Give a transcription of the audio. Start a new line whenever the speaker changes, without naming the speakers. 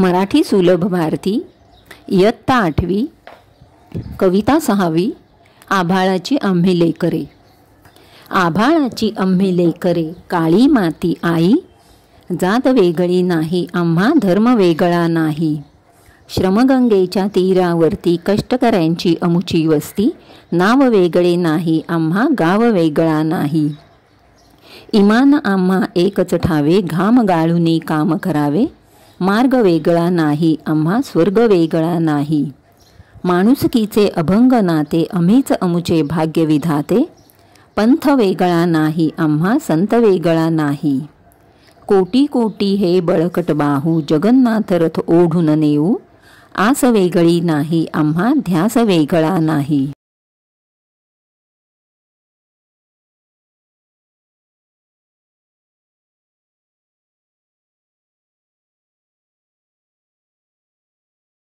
मराठी सुलभ भारती इयत्ता 8वी कविता 6वी आभाळाची आम्ही लेकरे। आभाळाची आम्ही लेकरे काळी माती आई, जात वेगळी नाही आम्हा धर्म वेगळा नाही। श्रमगंगेच्या तीरावरती कष्टकऱ्यांची अमुची वस्ती, नाव वेगळे नाही आम्हा गाव वेगळा नाही। इमान आम्हा एकच ठावे घाम गाळूनी काम करावे, मार्ग वेगळा नाही आम्हा स्वर्ग वेगळा नाही। माणुसकीचे अभंग नाते आम्हीच अमुचे भाग्य विधाते, पंथ वेगळा नाही आम्हा संत वेगळा नाही। कोटी कोटी हे बळकट बाहू जगन्नाथ रथ ओढून नेऊ, आस वेगळी नाही आम्हा ध्यास वेगळा नाही।